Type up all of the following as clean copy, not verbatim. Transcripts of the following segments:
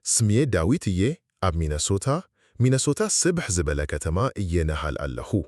سميه داويت أب مينيسوتا سبح زبالة كتما نهال اللهو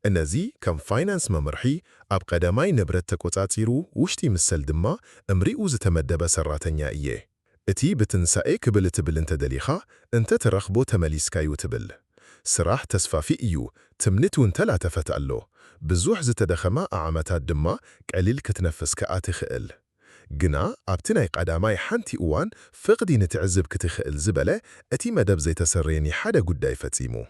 النزي كم فاينانس ممرحي أب قدماي نبرت تكوتاتيرو وشتي مسل دما امرئو زتمدب سراتنيا اتي بتنسائي كبل تبل انت دليخا انت ترخبو تماليسكايو تبل سراح تسفافي تمنتو انت لا تفتألو بزوح زتدخما أعمتات دما قليل كتنفس كآتي خئل جنا أبتناي قداماي حانتي أوان فقدي نتعزب كتخئل زبالة أتي مدب زي تسريني حدا قداي فتيمو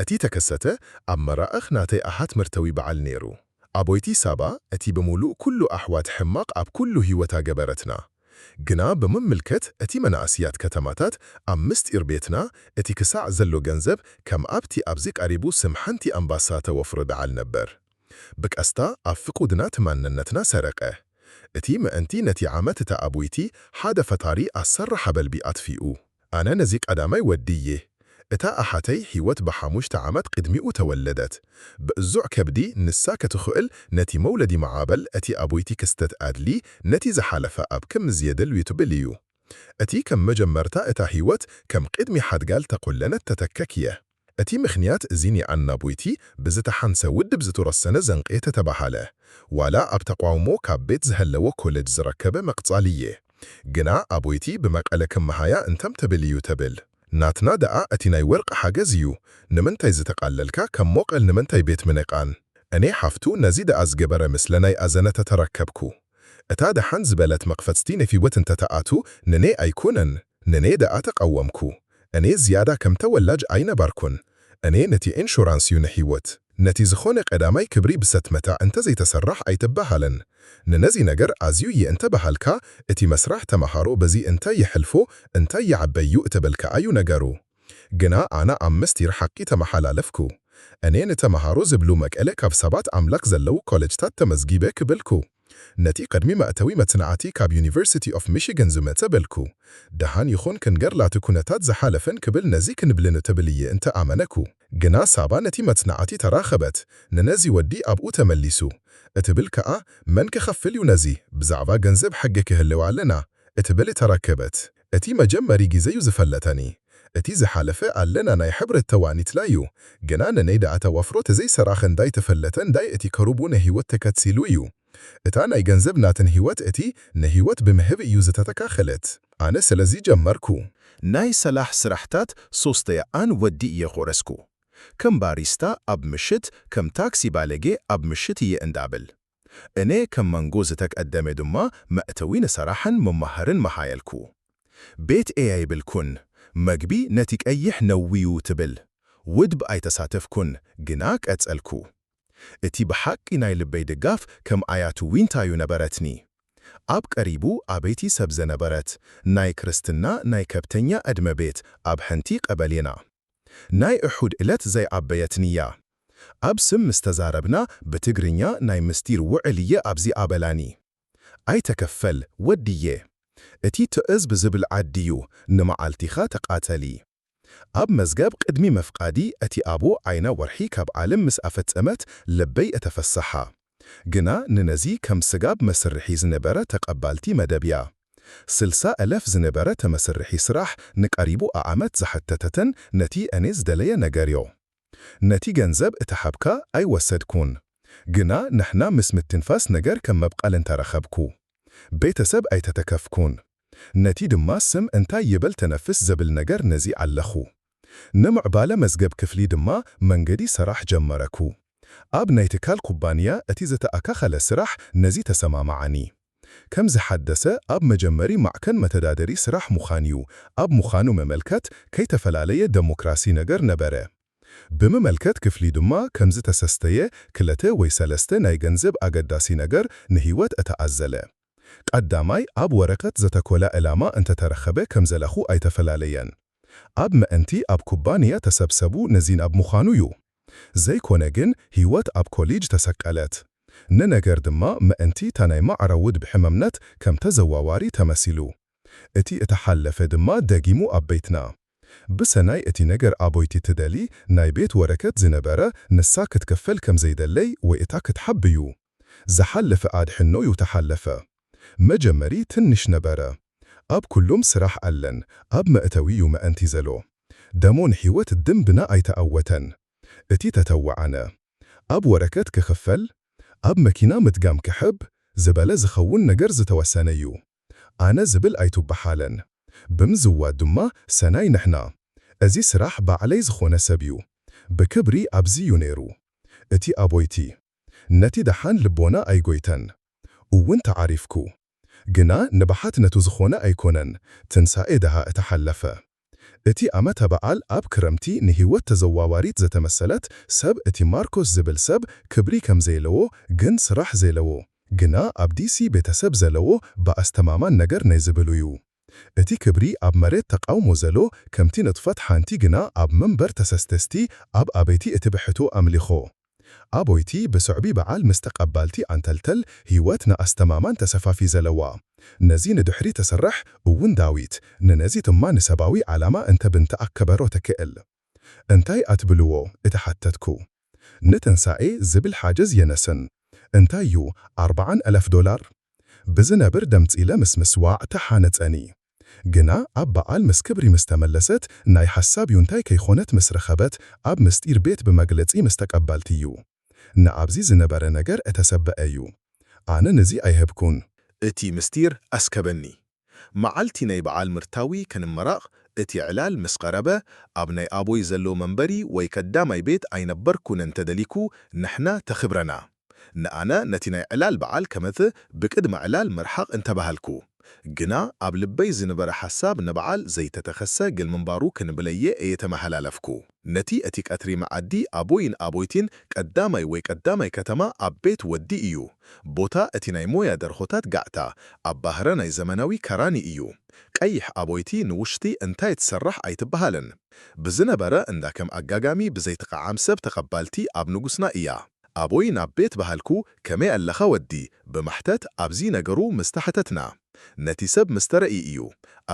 أتي تكسته أمرا أخناتي أحات مرتوي بعل نيرو أبويتي سابا أتي بمولو كل أحوات حماق أب كل هيوتا جبرتنا جنا بمملكت أتي مناسيات كتماتات مست إربيتنا أتي كساع زلو جنزب كم أبتي أبزيك أريبو سمحنتي أنباسات وفرد على النبر بك أستا أفقودنا تمننتنا سرقه أتي ما أنتي نتي عامتتا أبويتي حاد فتاري أسرح بالبيئات فيئو أنا نزيك أدامي وديه اتا أحاتي هيوت بحاموش تعامت قدمي وتولدت بأزوع كبدي نساكة تخؤل نتي مولدي معابل أتي أبويتي كستت آدلي نتي زحالفة أب كم زيادة الويتوبليو أتي كم مجمرتا اتا هيوت كم قدمي حد قال تقول لنا تتككية أتي مخنيات زيني عن نابويتي بزت حنسا ود بزتو رسنة زنقية تبحاله ولا أبتقوامو كابيت زهلو كولج زركبة مقصالية جنا أبويتي بمقالكم مهايا انتم تبليو تبل ناتنا دعا أتيناي ورق حاجزيو نمنتاي زتقللكا كم موقع نمنتاي بيت منقان أني حفتو نزيد أزجبر مثلناي أزنة تتركبكو أتا دحان زبالة مقفتستين في وتن تتعاتو نني أيكونن نني دعا تقومكو أني زيادة كم تولاج أين باركون أني نتي إنشورانسيو نحيوت نتي زخون قدامي كبري بست متى أنت زي تسرح أي تبهالن ننزي نجر أزيو ينتبهالكا اتي مسرح تمهارو بزي انت يحلفو انت يعبيو اتبالكا أيو نجرو جنا أنا مستير حقي تمحالالفكو أني نتمهارو زبلو مكالك بسبات عملك زلو كوليج تات تمزجيبه كبلكو نتي قدمي ما أتوي متنعاتي كاب يونيفرسيتي أوف ميشيغان زمتا بلكو دهان يخون كنجر لا تكونتات زحالفن كبل نزيك نبلن تبليه انت آمنكو جنا سابا نتي متنعاتي تراخبت ننزي ودي أبقو تمليسو اتبلكا من كخفل ينزي بزعفا جنزب حقك هلو علنا اتبلي تركبت اتي مجمري جيزيو زفلتاني اتي زحالفة علنا ناي حبر التواني تلايو جنانا نيدا أتوفرو تزي سراخن داي تفلتن داي اتي كروبو نهيوت تكتسيلويو اتانا يجنزب ناتن هيوت اتي نهيوت بمهب يوزتتكا خلت أنا سلزي جمركو ناي سلاح سرحتات صوستيا آن ودي يغورسكو كم باريستا أب مشت كم تاكسي بالغي أب مشتي اندابل أنا كم منجوزتك قدام دما مأتوين صراحا ممهرن محايلكو بيت اي بالكن مجبي نتيك ايح نويو تبل ودب اي تساتف كن جناك اتسألكو اتي بحقي ناي لبي دقاف كم آياتو وين تايو نبرتني أب قريبو أبيتي سبز نبرت ناي كريستنا ناي كابتنيا أدم بيت أب حنتي قبلينا ناي أحد إلت زي أبيتنيا أب سم مستزاربنا بتقرنيا ناي مستير وعليا أبزي أبلاني أي تكفل وديه اتي تأز بزبل عديو نما التخا تقاتلي أب مزقاب قدمي مفقادي اتي أبو عينا ورحي كاب عالم مسافت أمت لبي أتفسحا جنا ننزي كم سقاب مسرحي زنبرة تقبالتي مدبيا سلسا ألف زنبرة تمسرحي سراح نقريبو أعمت زحتتتن نتي أنيز دليا نقاريو نتي جنزب اتحبكا أي وسدكون جنا نحنا مسم التنفاس نقر كم مبقى لنترخبكو بيتسب أي تتكفكون نتي دما سم انتا يبل تنفس زبل نقر نزي علخو نمع بالا مزقب كفلي دما منقدي سراح جمركو أب نيتكال قبانيا أتيزة أكاخل سراح نزي تسمى معاني كم زحدثة أب مجمري مع كان متدادري سراح مخانيو أب مخانو مملكت كي تفلالي ديمقراسي نقر نبره بمملكت كفلي دما كم زتسستيه كلته ويسالسته نايجنزب أقداسي نقر نهيوت أتعزله قداماي أب ورقت زتكولا إلاما أنت ترخبه كم زلخو أي تفلاليين أب ما أنتي أب كوبانيا تسبسبو نزين أب مخانويو زي كونجن هيوت أب كوليج تسكالت ننقر دما ما أنتي تاناي ما عرود بحممنت كم تزواواري تمثيلو اتي اتحلف دما داقيمو أب بيتنا بسناي اتي نقر أبويتي تدالي ناي بيت وركت زنبارة نساك تكفل كم زيد اللي وإتاك تحبيو زحلف آد حنو يتحلف مجمري تنش نبارة ኣብ ኩሎም ስራሕ ኣለን ኣብ መእተዊ መእንቲ ዘሎ ደሞን ሕይወት ድም ብና ኣይተኣወተን እቲ ተተወዓነ ኣብ ወረቀት ክኽፈል ኣብ መኪና ምድጋም ክሕብ ዝበለ ዝኸውን ነገር ዝተወሰነ እዩ ኣነ ዝብል ኣይትበሓለን ብምዝዋድ ድማ ሰናይ ንሕና እዚ ስራሕ ባዕለይ ዝኾነ ሰብ እዩ ብክብሪ ኣብዚ እዩ ነይሩ እቲ ኣቦይቲ ነቲ ደሓን ልቦና ኣይጎይተን እውን ተዓሪፍኩ ግና ንባሓት ነቱ ዝኾነ ኣይኮነን ትንሳኤ ድሃ እተሓለፈ እቲ ዓመተ በዓል ኣብ ክረምቲ ንህይወት ተዘዋዋሪት ዘተመሰለት ሰብ እቲ ማርኮስ ዝብል ሰብ ክብሪ ከም ዘይለዎ ግን ስራሕ ዘይለዎ ግና ኣብ ዲሲ ቤተሰብ ዘለዎ ብኣስተማማን ነገር ናይ ዝብሉ እዩ እቲ ክብሪ ኣብ መሬት ተቃውሞ ዘሎ ከምቲ ንጥፈት ሓንቲ ግና ኣብ መንበር ተሰስተስቲ ኣብ ኣበይቲ እቲ ብሕቱ ኣምሊኾ ኣቦይቲ ብስዕቢ በዓል ምስ ተቐባልቲ ኣንተልተል ህይወት ንኣስተማማን ተሰፋፊ ዘለዋ ነዚ ንድሕሪ ተሰርሕ እውን ዳዊት ንነዚ ድማ ንሰባዊ ዓላማ እንተ ብንተኣከበሮ ተክእል እንታይ ኣትብልዎ እተሓተትኩ ንትንሳኤ ዝብል ሓጀዝ የነስን እንታይ እዩ $40,000 ብዝነብር ደምፂለ ምስ ምስዋዕ ተሓነፀኒ ግና ኣብ በዓል ምስ ክብሪ ምስ ተመለሰት ናይ ሓሳብ ዩንታይ ከይኾነት ምስ ረኸበት ኣብ ምስጢር ቤት ብመግለጺ ምስ ተቀባልቲ እዩ ንኣብዚ ዝነበረ ነገር እተሰበአ እዩ ኣነ ነዚ ኣይህብኩን እቲ ምስጢር ኣስከበኒ መዓልቲ ናይ በዓል ምርታዊ ክንመራቕ እቲ ዕላል ምስ ቀረበ ኣብ ናይ ኣቦይ ዘሎ መንበሪ ወይ ቀዳማይ ቤት ኣይነበርኩን እንተደሊኩ ንሕና ተኽብረና ንኣነ ነቲ ናይ ዕላል በዓል ከመት ብቅድመ ዕላል መርሓቕ እንተባሃልኩ ግና ኣብ ልበይ ዝነበረ ሓሳብ ንበዓል ዘይተተኸሰ ግል ምንባሩ ክንብለየ እየተመሓላለፍኩ ነቲ እቲ ቀትሪ መዓዲ ኣቦይን ኣቦይቲን ቀዳማይ ወይ ቀዳማይ ከተማ ኣብ ቤት ወዲ እዩ ቦታ እቲ ናይ ሞያ ደርሆታት ጋዕታ ኣብ ባህረ ናይ ዘመናዊ ከራኒ እዩ ቀይሕ ኣቦይቲ ንውሽጢ እንታይ ትሰርሕ ኣይትበሃልን ብዝነበረ እንዳከም ኣጋጋሚ ብዘይተቃዓም ሰብ ተቐባልቲ ኣብ ንጉስና እያ ኣቦይ ናብ ቤት ባህልኩ ከመይ ኣለኻ ወዲ ብማሕተት ኣብዚ ነገሩ ምስተሓተትና ነቲ ሰብ ምስተረኢ እዩ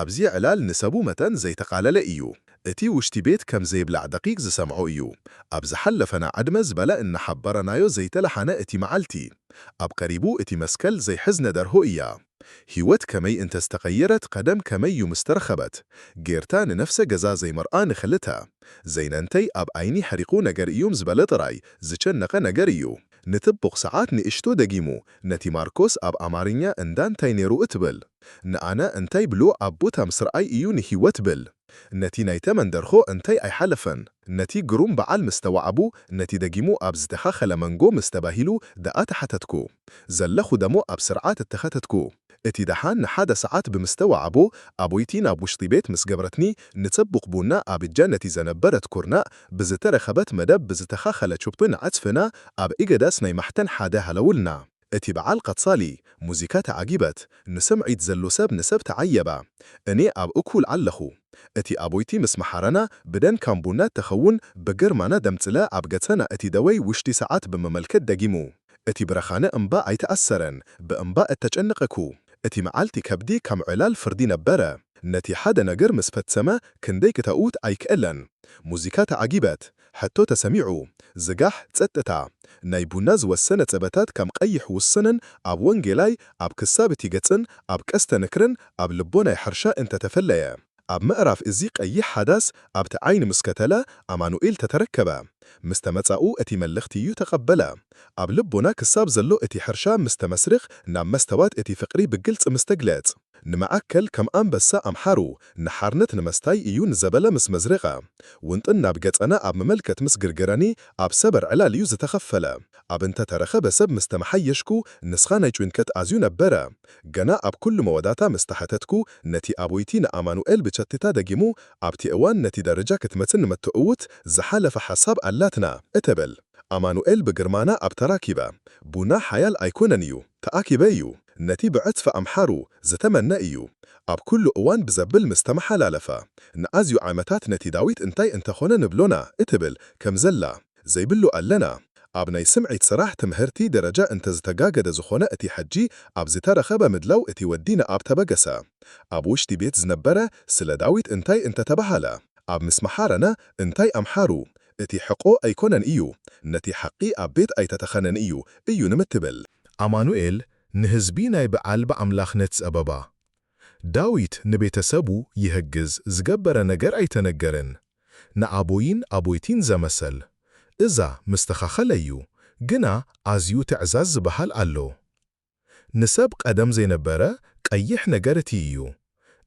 ኣብዚ ዕላል ንሰቡ መጠን ዘይተቃለለ እዩ እቲ ውሽጢ ቤት ከም ዘይብላዕ ደቂቕ ዝሰምዖ እዩ ኣብ ዝሓለፈና ዕድመ ዝበለ እናሓበረናዮ ዘይተለሓነ እቲ መዓልቲ ኣብ ቀሪቡ እቲ መስከል ዘይሕዝነ ደርሆ እያ ህይወት ከመይ እንተስተቐየረት ቀደም ከመይ እዩ ምስተረኸበት ጌርታ ንነፍሰ ገዛ ዘይመርኣ ንኽልተ ዘይነንተይ ኣብ ዓይኒ ሕሪቑ ነገር እዮም ዝበለ ጥራይ ዝጨነቐ ነገር እዩ ንጥቡቕ ሰዓት ንእሽቶ ደጊሙ ነቲ ማርኮስ ኣብ ኣማርኛ እንዳንታይ ነይሩ እትብል ንኣነ እንታይ ብሎ ኣብ ቦታ ምስርኣይ እዩ ንህይወት ብል ነቲ ናይ ተመን ደርሆ እንታይ ኣይሓለፈን ነቲ ግሩም በዓል ምስተዋዕቡ ነቲ ደጊሙ ኣብ ዝተኻኸለ መንጎ ምስተባሂሉ ደኣ ተሓተትኩ ዘለኹ ደሞ ኣብ ስርዓት እተኸተትኩ እቲ ደሓን ንሓደ ሰዓት ብምስተዋዕቦ ኣቦይቲ ናብ ውሽጢ ቤት ምስ ገበረትኒ ንጽቡቕ ቡና ኣብ እጃ ነቲ ዘነበረት ኩርናዕ ብዝተረኸበት መደብ ብዝተኻኸለ ችፕን ዓጽፍና ኣብ ኢገዳስ ናይ ማሕተን ሓደ ሃለውልና እቲ በዓል ቀጻሊ ሙዚካ ተዓጊበት ንስምዒት ዘሎ ሰብ ንሰብ ተዓየባ እኔ ኣብ እኩል ኣለኹ እቲ ኣቦይቲ ምስ መሓረና ብደን ካምቡናት ተኸውን ብግርማና ደምፅለ ኣብ ገጸና እቲ ደወይ ውሽጢ ሰዓት ብምመልከት ደጊሙ እቲ ብረኻነ እምባ ኣይተኣሰረን ብእምባ እተጨነቐኩ እቲ መዓልቲ ከብዲ ከም ዕላል ፍርዲ ነበረ ነቲ ሓደ ነገር ምስ ፈጸመ ክንደይ ክተውት ኣይክእለን ሙዚካ ተዓጊበት ሕቶ ተሰሚዑ ዝጋሕ ጸጥታ ናይ ቡና ዝወሰነ ጸበታት ከም ቀይሕ ውስንን ኣብ ወንጌላይ ኣብ ክሳብ እቲ ገጽን ኣብ ቀስተ ንክርን ኣብ ልቦ ናይ ሕርሻ እንተተፈለየ ኣብ ምዕራፍ እዚ ቀይሕ ሓዳስ ኣብቲ ዓይኒ ምስ ከተለ ኣማኑኤል ተተረከበ ምስ ተመጻኡ እቲ መልእኽቲ እዩ ተቐበለ ኣብ ልቦና ክሳብ ዘሎ እቲ ሕርሻ ምስ ተመስርኽ ናብ መስተዋት እቲ ፍቕሪ ብግልጽ ምስ ተግለጽ ንማዕከል ከም ኣንበሳ ኣምሓሩ ንሓርነት ንመስታይ እዩ ንዘበለ ምስ መዝረቐ ውንጥን ናብ ገጸና ኣብ መመልከት ምስ ግርግረኒ ኣብ ሰበር ዕላል እዩ ዝተኸፈለ ኣብ እንተተረኸበ ሰብ ምስ ተመሓየሽኩ ንስኻ ናይ ጭንቀት ኣዝዩ ነበረ ገና ኣብ ኩሉ መወዳታ ምስ ተሓተትኩ ነቲ ኣቦይቲ ንኣማኑኤል ብቸትታ ደጊሙ ኣብቲ እዋን ነቲ ደረጃ ክትመጽን ንመትዕውት ዝሓለፈ ሓሳብ ኣላትና እተብል ኣማኑኤል ብግርማና ኣብ ተራኪበ ቡና ሓያል ኣይኮነን እዩ ተኣኪበ እዩ ነቲ ብዕጽፈ ኣምሓሩ ዝተመነ እዩ ኣብ ኩሉ እዋን ብዘብል ምስ ተመሓላለፈ ንኣዝዩ ዓመታት ነቲ ዳዊት እንታይ እንተኾነ ንብሎና እትብል ከም ዘላ ዘይብሉ ኣለና ኣብ ናይ ስምዒት ስራሕ ትምህርቲ ደረጃ እንተዝተጋገደ ዝኾነ እቲ ሕጂ ኣብ ዝተረኸበ ምድላው እቲ ወዲና ኣብ ተበገሰ ኣብ ውሽጢ ቤት ዝነበረ ስለ ዳዊት እንታይ እንተተባሃለ ኣብ ምስ መሓረና እንታይ ኣምሓሩ እቲ ሕቆ ኣይኮነን እዩ ነቲ ሓቂ ኣብ ቤት ኣይተተኸነን እዩ ንምትብል ኣማኑኤል ንህዝቢ ናይ በዓል ብኣምላኽነት ጸበባ ዳዊት ንቤተሰቡ ይህግዝ ዝገበረ ነገር ኣይተነገርን። ንኣቦይን ኣቦይቲን ዘመሰል እዛ ምስተኻኸለ እዩ፣ ግና ኣዝዩ ትዕዛዝ ዝበሃል ኣሎ። ንሰብ ቀደም ዘይነበረ ቀይሕ ነገር እቲ እዩ።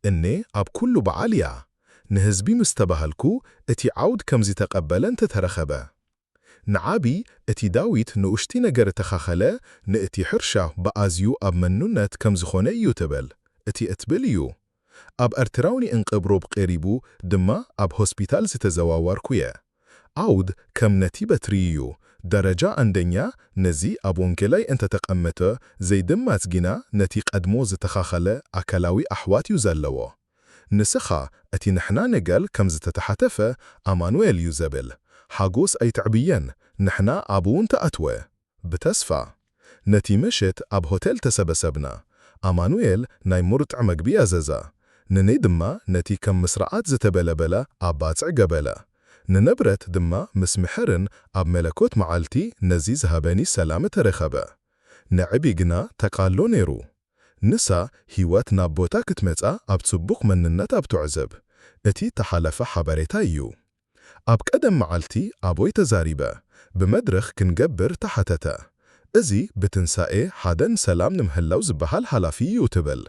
እኔ ኣብ ኩሉ በዓል እያ ንህዝቢ ምስ ተባህልኩ እቲ ዓውድ ከምዚ ተቐበለን ተተረኸበ። ንዓቢ እቲ ዳዊት ንኡሽቲ ነገር ተኻኸለ ንእቲ ሕርሻ ብኣዝዩ ኣብ መኑነት ከም ዝኾነ እዩ ትብል እቲ እትብል እዩ። ኣብ ኤርትራውኒ እንቅብሮብ ቀሪቡ ድማ ኣብ ሆስፒታል ዝተዘዋወርኩ እየ። ዓውድ ከም ነቲ በትሪ እዩ። ደረጃ አንደኛ ነዚ ኣብ ወንጌላይ እንተተቐመጠ ዘይድማት ግና ነቲ ቀድሞ ዝተኻኸለ ኣካላዊ ኣሕዋት እዩ ዘለዎ። ንስኻ እቲ ንሕና ነገል ከም ዝተተሓተፈ ኣማኑኤል እዩ ዘብል ሓጎስ ኣይትዕብየን ንሕና ኣብውን ተኣትወ ብተስፋ ነቲ ምሽት ኣብ ሆቴል ተሰበሰብና። ኣማኑኤል ናይ ሙርጥዕ መግቢ ኣዘዛ፣ ንኔ ድማ ነቲ ከም ምስራዓት ዝተበለበለ ኣብ ባፅዕ ገበለ። ንንብረት ድማ ምስ ምሕርን ኣብ መለኮት መዓልቲ ነዚ ዝሃበኒ ሰላም ተረኸበ። ንዕቢ ግና ተቃሎ ነይሩ። ንሳ ህይወት ናብ ቦታ ክትመጻ ኣብ ጽቡቕ መንነት ኣብ ትዕዘብ እቲ ተሓለፈ ሓበሬታ እዩ። ኣብ ቀደም መዓልቲ ኣቦይ ተዛሪበ ብመድረኽ ክንገብር ተሓተተ። እዚ ብትንሳኤ ሓደን ሰላም ንምህላው ዝበሃል ሓላፊ እዩ ትብል።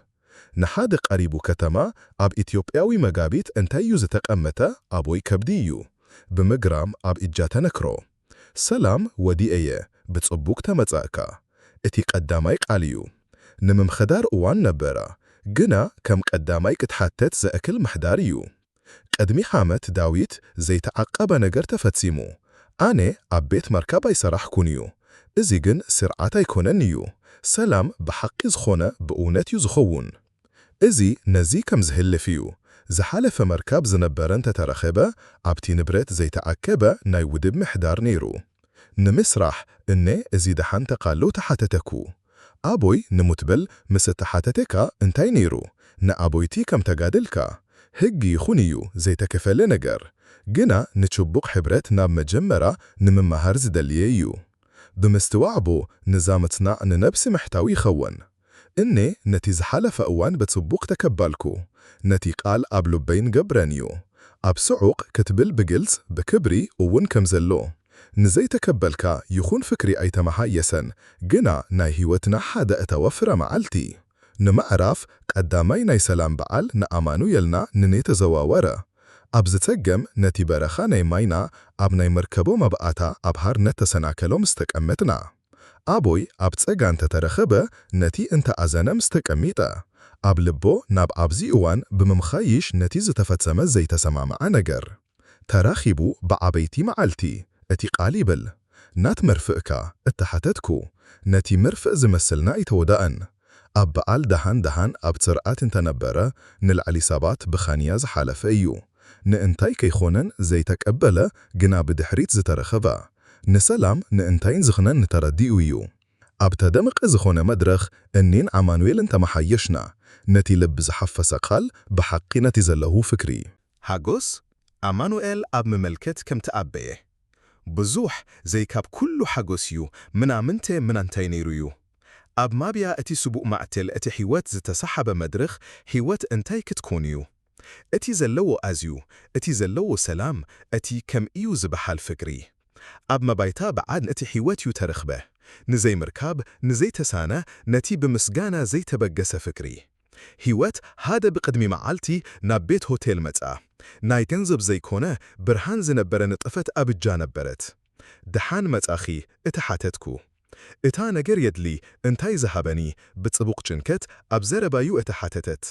ንሓደ ቀሪቡ ከተማ ኣብ ኢትዮጵያዊ መጋቢት እንታይ እዩ ዝተቐመጠ ኣቦይ ከብዲ እዩ። ብምግራም ኣብ እጃ ተነክሮ ሰላም ወዲአየ ብጽቡቕ ተመጻእካ። እቲ ቀዳማይ ቃል እዩ። ንምምኽዳር እዋን ነበረ፣ ግና ከም ቀዳማይ ክትሓተት ዘእክል ምሕዳር እዩ። ቅድሚ ዓመት ዳዊት ዘይተዓቀበ ነገር ተፈጺሙ። ኣነ ኣብ ቤት መርከብ ኣይሰራሕኩን እዩ። እዚ ግን ስርዓት ኣይኮነን እዩ። ሰላም ብሓቂ ዝኾነ ብእውነት እዩ ዝኸውን። እዚ ነዚ ከም ዝህልፍ እዩ። ዝሓለፈ መርከብ ዝነበረን ተተረኸበ ኣብቲ ንብረት ዘይተዓከበ ናይ ውድብ ምሕዳር ነይሩ። ንምስራሕ እነ እዚ ደሓን ተቓሎ ተሓተተኩ። ኣቦይ ንምትብል ምስ ተሓተተካ እንታይ ነይሩ? ንኣቦይቲ ከም ተጋድልካ ሕጊ ይኹን እዩ ዘይተከፈለ ነገር፣ ግና ንጭቡቕ ሕብረት ናብ መጀመራ ንምምሃር ዝደልየ እዩ። ብምስትዋዕቦ ንዛ ምጽናዕ ንነብሲ ምሕታዊ ይኸውን። እኔ ነቲ ዝሓለፈ እዋን በጽቡቕ ተከባልኩ። ነቲ ቃል ኣብ ልበይን ገብረን እዩ። ኣብ ስዑቕ ክትብል ብግልጽ ብክብሪ እውን ከም ዘሎ ንዘይተከበልካ ይኹን ፍክሪ ኣይተመሓየሰን፣ ግና ናይ ህይወትና ሓደ እተወፍረ መዓልቲ ንምዕራፍ ቀዳማይ ናይ ሰላም በዓል ንኣማኑኤልና ንኔ ተዘዋወረ። ኣብ ዝጸገም ነቲ በረኻ ናይ ማይና ኣብ ናይ መርከቦ መብኣታ ኣብ ሃርነት ተሰናከሎ ምስ ተቀመጥና። ኣቦይ ኣብ ጸጋን ተተረኸበ ነቲ እንተኣዘነ ምስ ተቀሚጠ። ኣብ ልቦ ናብ ኣብዚ እዋን ብምምኻይሽ ነቲ ዝተፈጸመ ዘይተሰማምዐ ነገር ተራኺቡ ብዓበይቲ መዓልቲ እቲ ቃል ይብል ናት መርፍእካ እተሓተትኩ ነቲ መርፍእ ዝመስልና ኣይተወዳእን። ኣብ በዓል ደሃን ኣብ ጽርዓት እንተነበረ ንላዕሊ ሰባት ብኻንያ ዝሓለፈ እዩ። ንእንታይ ከይኾነን ዘይተቀበለ ግና ብድሕሪት ዝተረኸበ ንሰላም ንእንታይን ዝኽነን ንተረዲኡ እዩ። ኣብ ተደምቀ ዝኾነ መድረኽ እኔን ኣማኑኤልን ተመሓየሽና። ነቲ ልብ ዝሓፈሰ ቃል ብሓቂ ነቲ ዘለዉ ፍክሪ ሓጎስ ኣማኑኤል ኣብ ምመልከት ከም ተኣበየ ብዙሕ ዘይካብ ኩሉ ሓጎስ እዩ ምናምንተ ምናንታይ ነይሩ እዩ። ኣብ ማብያ እቲ ስቡእ ማዕተል እቲ ሕይወት ዝተሰሓበ መድረኽ ሕይወት እንታይ ክትኮን እዩ? እቲ ዘለዎ ኣዝዩ እቲ ዘለዎ ሰላም እቲ ከም እዩ ዝበሃል ፍቅሪ ኣብ መባይታ በዓድ እቲ ሕይወት እዩ ተረኽበ። ንዘይምርካብ ንዘይተሳነ ነቲ ብምስጋና ዘይተበገሰ ፍቅሪ ሕይወት ሃደ ብቅድሚ መዓልቲ ናብ ቤት ሆቴል መጻ። ናይ ገንዘብ ዘይኮነ ብርሃን ዝነበረ ንጥፈት ኣብጃ ነበረት። ድሓን መጻኺ እተሓተትኩ እታ ነገር የድሊ እንታይ ዝሃበኒ ብጽቡቕ ጭንከት ኣብ ዘረባዩ እተሓተተት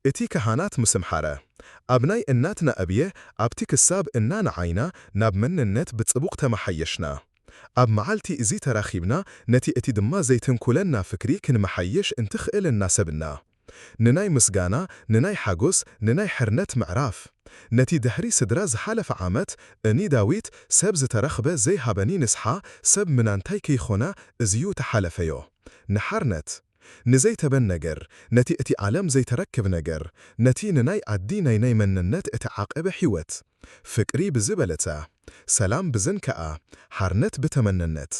እቲ ካህናት ምስምሓረ ኣብ ናይ እናትና ኣብየ ኣብቲ ክሳብ እናንዓይና ናብ መንነት ብጽቡቕ ተመሓየሽና። ኣብ መዓልቲ እዚ ተራኺብና ነቲ እቲ ድማ ዘይትንኩለና ፍክሪ ክንመሓየሽ እንትኽእል እናሰብና ንናይ ምስጋና ንናይ ሓጎስ ንናይ ሕርነት ምዕራፍ ነቲ ድሕሪ ስድራ ዝሓለፈ ዓመት እኒ ዳዊት ሰብ ዝተረኽበ ዘይሃበኒ ንስሓ ሰብ ምናንታይ ከይኾነ እዝዩ ተሓለፈዮ ንሓርነት ንዘይተበን ነገር ነቲ እቲ ዓለም ዘይተረክብ ነገር ነቲ ንናይ ዓዲ ናይ መንነት እቲ ዓቐበ ሕይወት ፍቅሪ ብዝበለጸ ሰላም ብዝንከኣ ሓርነት ብተመነነት